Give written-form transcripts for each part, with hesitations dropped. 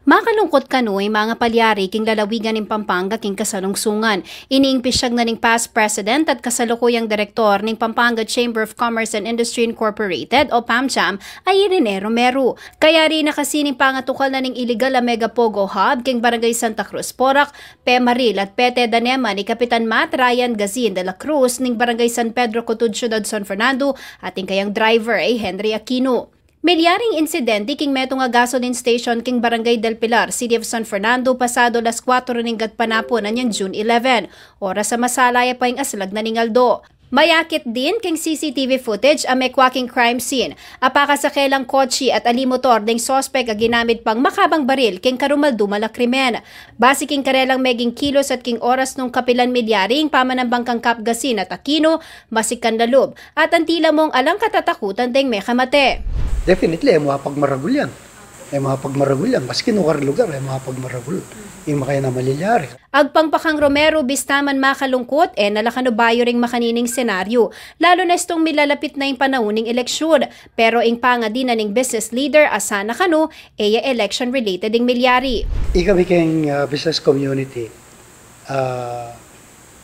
Makalungkot kanoy mga palyari king lalawigan ng Pampanga king kasalungsungan. Iniimpisyag na ning past president at kasalukuyang direktor ng Pampanga Chamber of Commerce and Industry Incorporated o PAMCHAM ay Irene Romero. Kaya rin nakasining pangatukal na ning illegal na mega pogo hub king Barangay Santa Cruz, Porac, Pemaril at Pete Danema ni Kapitan Matt Ryan Gazin de la Cruz ning Barangay San Pedro Cotud, Ciudad San Fernando at ing kayang driver ay Henry Aquino. Milyaring insidente king metong nga gasoline station king Barangay del Pilar, City of San Fernando pasado las 4 ning gatpanapon anyang June 11. Oras sa masalaya pa ing aslag na ningaldo. Mayakit din king CCTV footage ang mekwaking crime scene. Apaka sa kelang kotse at alimotor ding sospek a ginamit pang makabang baril king karumaldumal na krimen. Base king karelang meging kilos at king oras nung kapilan milyaring pamanambang kang Kapgasin at Aquino, masikan lalub at ang tila mong alang katatakutan ding mekamate. Definitely, ay mapagmaragul yan. Ay mapagmaragul yan. Maski nukar lugar, ay mapagmaragul. Yung makaya na malilyari. Agpangpakang Romero, bistaman makalungkot, nalakanubayo ring makanining senaryo. Lalo na itong milalapit na yung panauning eleksyon. Pero ing panga din na ning business leader, asana kano, election-related ing milyari. Kami kayong business community,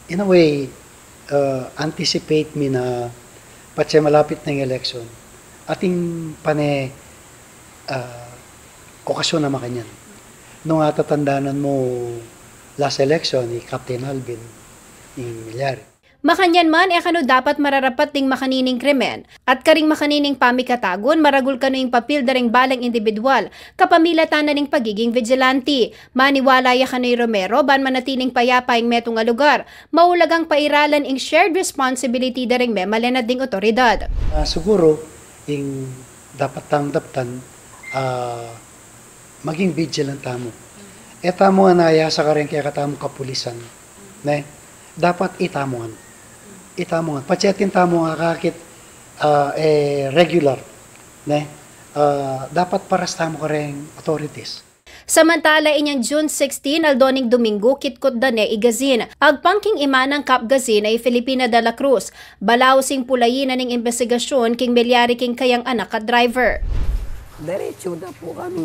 in a way, anticipate me na patse malapit na yung election. Ating okasyon na makanyan. Nung tatandaanan mo last election ni Captain Alvin, ni Milyari. Makanyan man, kano dapat mararapat ding makanining krimen at karing makanining pamikatagon maragul kano yung papil daring balang individual kapamilatan na ning pagiging vigilante. Maniwala ya kano yung Romero ban manatiling payapa yung metong nga lugar. Maulagang pairalan ing shared responsibility daring memalenad ding otoridad. Siguro, yung dapat tangdaptan, maging vigilant tamo. Tamo nga nayasa ka rin kaya katamo kapulisan. Ne? Dapat itamongan. Itamongan. Patsetin tamo nga kakit regular. Ne? Dapat paras tamo ka rin authorities. Samantala inyang June 16 aldoning Domingo kitkot dane igazin. Agpangking ima ng Kapgazin ay Filipina de la Cruz. Balaw sing pulayin na ning investigasyon king milyari king kayang anak at driver. Diretso na po kami.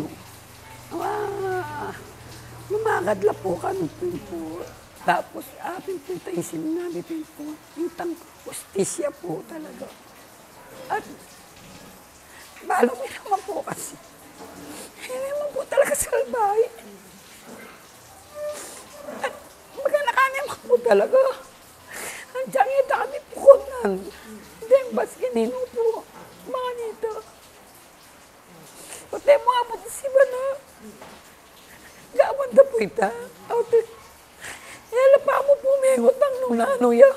Lumakad po kami po. Tapos ating po tayo sinabi po. Intang justisya po talaga. At balo mo naman po kasi. Hindi naman po talaga salbahe. At magkanakanin mo po talaga. Andiyan yung dami po ko nan. Hindi, bas ganino po. Mga nito. Pati mo nga po si Bana. Gawan na po ita. Yala pa mo pumingot ang nung nanuya.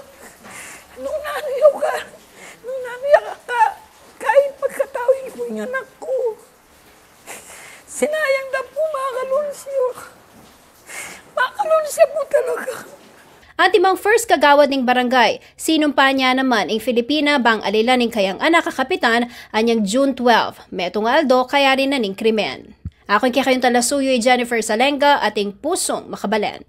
Nung nanuya ka. Nung nanuya ka. Kahit pagkatawin po yung anak ko. Sinayang na po makalunsyo. Makalunsyo po talaga. Ang timang first kagawad ng barangay, sinumpa niya naman ang Filipina bang alila ng kayang anak kakapitan anyang June 12. Metong aldo kaya rin na ning krimen. Ako kayong talasuyo ay Jennifer Salenga ating pusong makabalen.